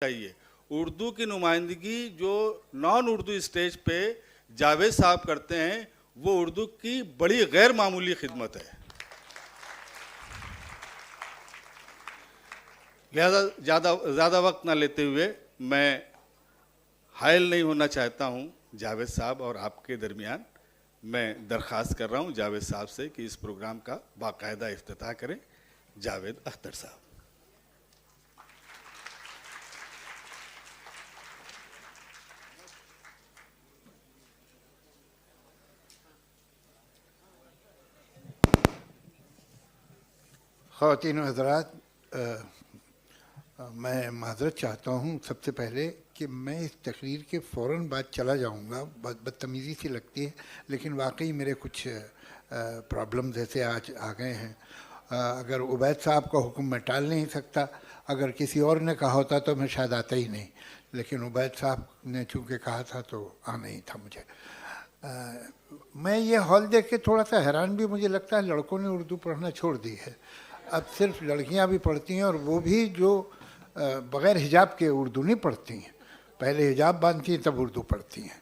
چاہیے. اردو کی نمائندگی جو نان اردو اسٹیج پہ جاوید صاحب کرتے ہیں وہ اردو کی بڑی غیر معمولی خدمت ہے. لہذا زیادہ وقت نہ لیتے ہوئے میں حائل نہیں ہونا چاہتا ہوں جاوید صاحب اور آپ کے درمیان. میں درخواست کر رہا ہوں جاوید صاحب سے کہ اس پروگرام کا باقاعدہ افتتاح کریں. جاوید اختر صاحب. خواتین و حضرات، میں معذرت چاہتا ہوں سب سے پہلے کہ میں اس تقریر کے فوراً بعد چلا جاؤں گا. بدتمیزی سی لگتی ہے لیکن واقعی میرے کچھ پرابلمز ایسے آج آ گئے ہیں. اگر عبید صاحب کا حکم میں ٹال نہیں سکتا، اگر کسی اور نے کہا ہوتا تو میں شاید آتا ہی نہیں، لیکن عبید صاحب نے چونکہ کہا تھا تو آنا ہی تھا مجھے. میں یہ ہال دیکھ کے تھوڑا سا حیران بھی مجھے لگتا ہے لڑکوں نے اردو پڑھنا چھوڑ دی ہے. اب صرف لڑکیاں بھی پڑھتی ہیں، اور وہ بھی جو بغیر حجاب کے اردو نہیں پڑھتی ہیں. پہلے حجاب باندھتی ہیں تب اردو پڑھتی ہیں.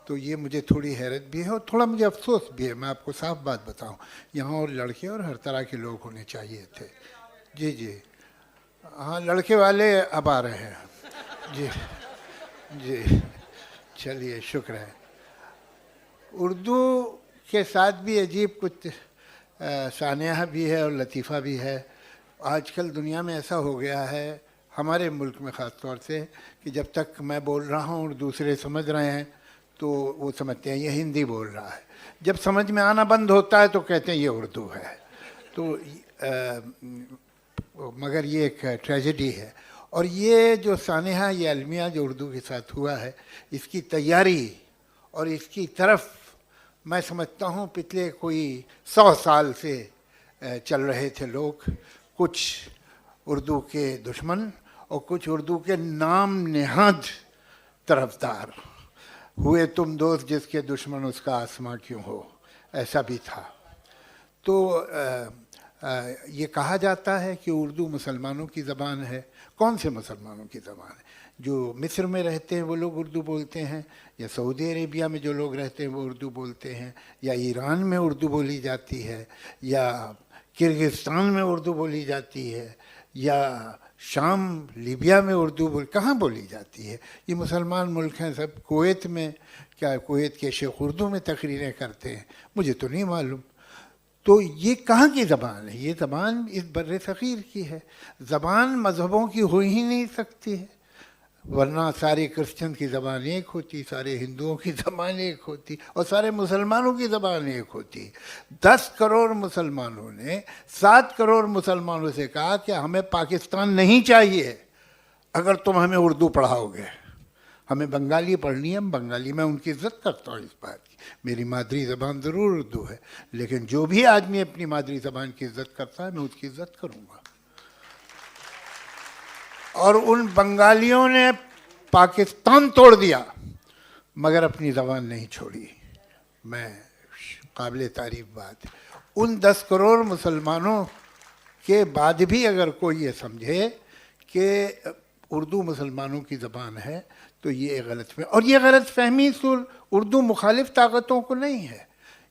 تو یہ مجھے تھوڑی حیرت بھی ہے اور تھوڑا مجھے افسوس بھی ہے. میں آپ کو صاف بات بتاؤں، یہاں اور لڑکے اور ہر طرح کے لوگ ہونے چاہیے تھے. جی جی ہاں، لڑکے والے اب آ رہے ہیں. جی جی چلیے، شکر ہے. اردو کے ساتھ بھی عجیب کچھ سانحہ بھی ہے اور لطیفہ بھی ہے. آج کل دنیا میں ایسا ہو گیا ہے، ہمارے ملک میں خاص طور سے، کہ جب تک میں بول رہا ہوں اور دوسرے سمجھ رہے ہیں تو وہ سمجھتے ہیں یہ ہندی بول رہا ہے. جب سمجھ میں آنا بند ہوتا ہے تو کہتے ہیں یہ اردو ہے. تو مگر یہ ایک ٹریجڈی ہے. اور یہ جو سانحہ، یہ المیہ جو اردو کے ساتھ ہوا ہے، اس کی تیاری اور اس کی طرف میں سمجھتا ہوں پچھلے کوئی 100 سال سے چل رہے تھے لوگ. کچھ اردو کے دشمن اور کچھ اردو کے نام نہاد طرفدار. ہوئے تم دوست جس کے دشمن اس کا آسماں کیوں ہو، ایسا بھی تھا. تو یہ کہا جاتا ہے کہ اردو مسلمانوں کی زبان ہے. کون سے مسلمانوں کی زبان ہے؟ جو مصر میں رہتے ہیں وہ لوگ اردو بولتے ہیں، یا سعودی عربیہ میں جو لوگ رہتے ہیں وہ اردو بولتے ہیں، یا ایران میں اردو بولی جاتی ہے، یا کرغزستان میں اردو بولی جاتی ہے، یا شام لیبیا میں اردو کہاں بولی جاتی ہے؟ یہ مسلمان ملک ہیں سب. کویت میں، کیا کویت کے شیخ اردو میں تقریریں کرتے ہیں؟ مجھے تو نہیں معلوم. تو یہ کہاں کی زبان ہے؟ یہ زبان اس بر صغیر کی ہے. زبان مذہبوں کی ہو ہی نہیں سکتی ہے، ورنہ سارے کرسچن کی زبان ایک ہوتی، سارے ہندوؤں کی زبان ایک ہوتی، اور سارے مسلمانوں کی زبان ایک ہوتی. 10 کروڑ مسلمانوں نے 7 کروڑ مسلمانوں سے کہا کہ ہمیں پاکستان نہیں چاہیے اگر تم ہمیں اردو پڑھاؤ گے. ہمیں بنگالی پڑھنی ہے، بنگالی. میں ان کی عزت کرتا ہوں اس بات کی. میری مادری زبان ضرور اردو ہے، لیکن جو بھی آدمی اپنی مادری زبان کی عزت کرتا ہے میں اس کی عزت کروں گا. اور ان بنگالیوں نے پاکستان توڑ دیا مگر اپنی زبان نہیں چھوڑی. میں قابل تعریف بات ہے. ان 10 کروڑ مسلمانوں کے بعد بھی اگر کوئی یہ سمجھے کہ اردو مسلمانوں کی زبان ہے تو یہ غلط فہمی. اور یہ غلط فہمی اردو مخالف طاقتوں کو نہیں ہے،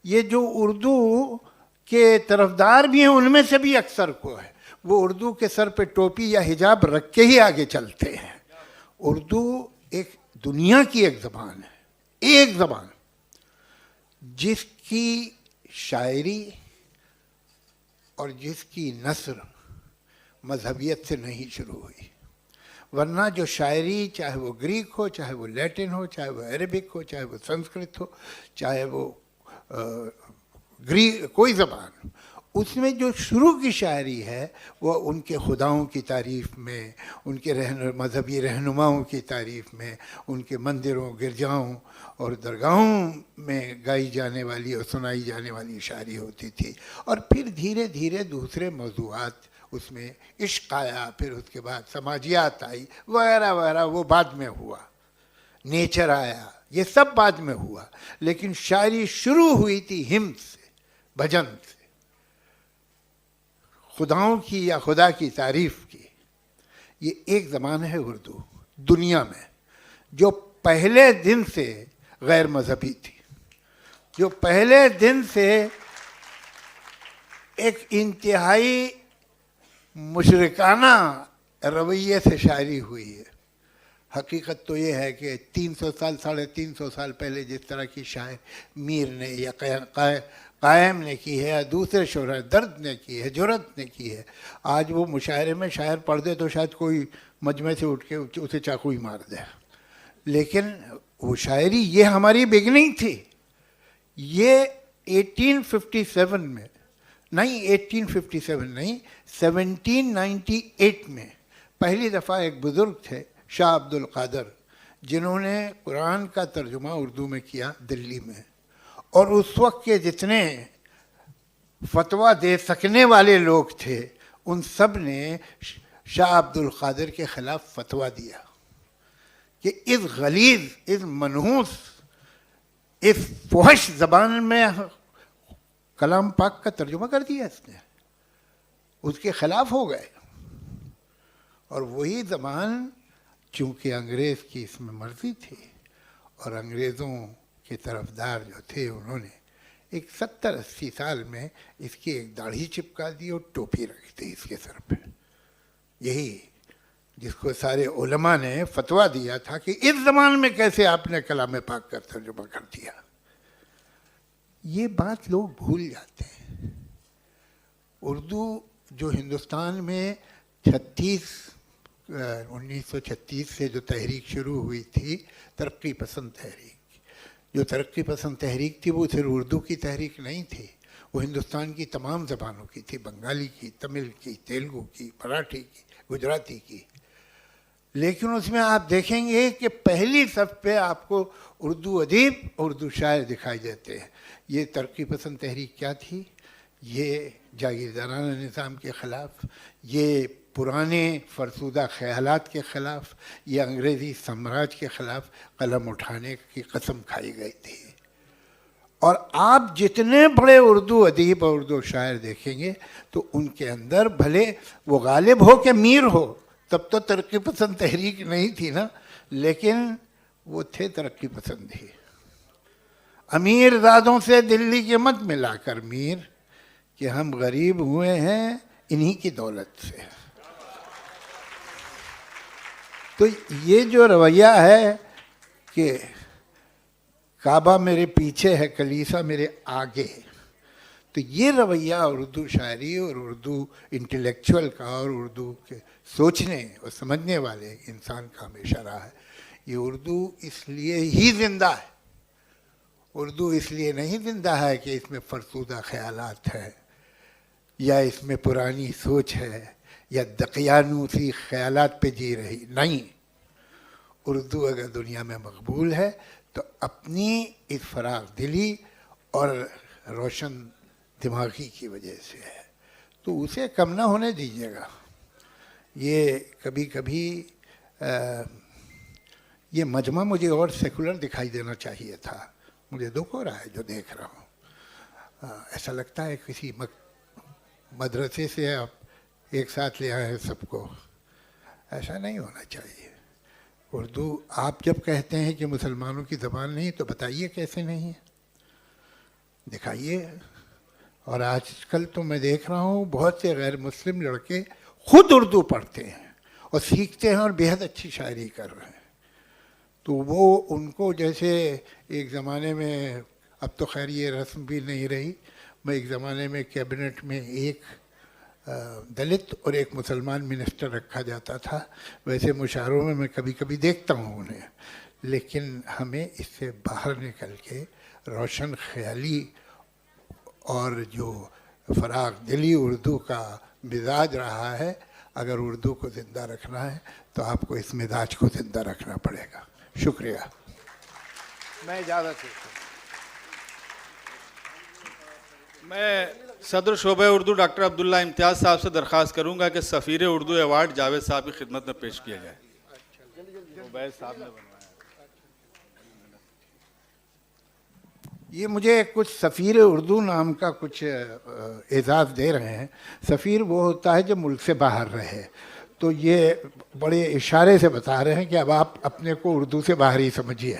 یہ جو اردو کے طرفدار بھی ہیں ان میں سے بھی اکثر کو ہے. وہ اردو کے سر پہ ٹوپی یا حجاب رکھ کے ہی آگے چلتے ہیں. اردو ایک دنیا کی ایک زبان ہے، ایک زبان جس کی شاعری اور جس کی نثر مذہبیت سے نہیں شروع ہوئی. ورنہ جو شاعری، چاہے وہ گریک ہو، چاہے وہ لیٹن ہو، چاہے وہ عربک ہو، چاہے وہ سنسکرت ہو، چاہے وہ کوئی زبان، اس میں جو شروع کی شاعری ہے وہ ان کے خداؤں کی تعریف میں، ان کے مذہبی رہنماؤں کی تعریف میں، ان کے مندروں، گرجاؤں اور درگاہوں میں گائی جانے والی اور سنائی جانے والی شاعری ہوتی تھی. اور پھر دھیرے دھیرے دوسرے موضوعات اس میں، عشق آیا، پھر اس کے بعد سماجیات آئی وغیرہ وغیرہ، وہ بعد میں ہوا. نیچر آیا، یہ سب بعد میں ہوا. لیکن شاعری شروع ہوئی تھی ہم سے، بھجن سے، خداؤں کی یا خدا کی تعریف کی. یہ ایک زبان ہے اردو. دنیا میں جو پہلے دن سے غیر مذہبی تھی، جو پہلے دن سے ایک انتہائی مشرکانہ رویے سے شاعری ہوئی ہے. حقیقت تو یہ ہے کہ 300 سال 350 سال پہلے جس طرح کی شاعر میر نے یا قائم نے کی ہے یا دوسرے شعراء درد نے کی ہے، جرأت نے کی ہے، آج وہ مشاعرے میں شاعر پڑھ دے تو شاید کوئی مجمع سے اٹھ کے اسے چاقو ہی مار دے. لیکن وہ شاعری یہ ہماری بگننگ تھی. یہ 1857 میں نہیں، 1798 میں پہلی دفعہ ایک بزرگ تھے شاہ عبد القادر، جنہوں نے قرآن کا ترجمہ اردو میں کیا دلی میں، اور اس وقت کے جتنے فتویٰ دے سکنے والے لوگ تھے ان سب نے شاہ عبد القادر کے خلاف فتویٰ دیا کہ اس غلیظ، اس منحوس، اس فحش زبان میں کلام پاک کا ترجمہ کر دیا اس نے، اس کے خلاف ہو گئے. اور وہی زبان چونکہ انگریز کی اس میں مرضی تھی، اور انگریزوں کے طرفدار جو تھے انہوں نے ایک 70-80 سال میں اس کی ایک داڑھی چپکا دی اور ٹوپی رکھ دی اس کے سر پہ. یہی جس کو سارے علماء نے فتویٰ دیا تھا کہ اس زمان میں کیسے آپ نے کلام پاک کا ترجمہ کر دیا. یہ بات لوگ بھول جاتے ہیں. اردو جو ہندوستان میں 1936 سے جو تحریک شروع ہوئی تھی، ترقی پسند تحریک، جو ترقی پسند تحریک تھی وہ صرف اردو کی تحریک نہیں تھی، وہ ہندوستان کی تمام زبانوں کی تھی، بنگالی کی، تمل کی، تیلگو کی، مراٹھی کی، گجراتی کی. لیکن اس میں آپ دیکھیں گے کہ پہلی صف پہ آپ کو اردو ادیب، اردو شاعر دکھائی دیتے ہیں. یہ ترقی پسند تحریک کیا تھی؟ یہ جاگیردارانہ نظام کے خلاف، یہ پرانے فرسودہ خیالات کے خلاف، یہ انگریزی سامراج کے خلاف قلم اٹھانے کی قسم کھائی گئی تھی. اور آپ جتنے بڑے اردو ادیب اور اردو شاعر دیکھیں گے تو ان کے اندر بھلے وہ غالب ہو کہ میر ہو، تب تو ترقی پسند تحریک نہیں تھی نا، لیکن وہ تھے ترقی پسند ہی. امیر زادوں سے دلی کے مت ملا کر میر، کہ ہم غریب ہوئے ہیں انہی کی دولت سے. تو یہ جو رویہ ہے کہ کعبہ میرے پیچھے ہے کلیسا میرے آگے، تو یہ رویہ اردو شاعری اور اردو انٹلیکچوئل کا اور اردو کے سوچنے اور سمجھنے والے انسان کا ہمیشہ رہا ہے. یہ اردو اس لیے ہی زندہ ہے. اردو اس لیے نہیں زندہ ہے کہ اس میں فرسودہ خیالات ہے یا اس میں پرانی سوچ ہے یا دقیانوسی خیالات پہ جی رہی. نہیں، اردو اگر دنیا میں مقبول ہے تو اپنی اس فراغ دلی اور روشن دماغی کی وجہ سے ہے. تو اسے کم نہ ہونے دیجیے گا. یہ کبھی کبھی یہ مجمع مجھے اور سیکولر دکھائی دینا چاہیے تھا. مجھے دکھ ہو رہا ہے جو دیکھ رہا ہوں. ایسا لگتا ہے کسی مدرسے سے آپ ایک ساتھ لے آئے ہیں سب کو. ایسا نہیں ہونا چاہیے. اردو آپ جب کہتے ہیں کہ مسلمانوں کی زبان نہیں تو بتائیے کیسے نہیں ہے، دکھائیے. اور آج کل تو میں دیکھ رہا ہوں بہت سے غیر مسلم لڑکے خود اردو پڑھتے ہیں اور سیکھتے ہیں اور بےحد اچھی شاعری کر رہے ہیں. تو وہ ان کو جیسے ایک زمانے میں، اب تو خیر یہ رسم بھی نہیں رہی، میں ایک زمانے میں کیبنٹ میں ایک دلت اور ایک مسلمان منسٹر رکھا جاتا تھا. ویسے مشاعروں میں میں کبھی کبھی دیکھتا ہوں انہیں. لیکن ہمیں اس سے باہر نکل کے روشن خیالی اور جو فراغ دلی اردو کا مزاج رہا ہے، اگر اردو کو زندہ رکھنا ہے تو آپ کو اس مزاج کو زندہ رکھنا پڑے گا. شکریہ. میں اجازت دیتا ہوں. میں صدر شعبہ اردو ڈاکٹر عبداللہ امتیاز صاحب سے درخواست کروں گا کہ سفیر اردو ایوارڈ جاوید صاحب کی خدمت میں پیش کیا جائے. عبید صاحب نے بنوایا. یہ مجھے کچھ سفیر اردو نام کا کچھ اعزاز دے رہے ہیں. سفیر وہ ہوتا ہے جو ملک سے باہر رہے. تو یہ بڑے اشارے سے بتا رہے ہیں کہ اب آپ اپنے کو اردو سے باہر ہی سمجھیے.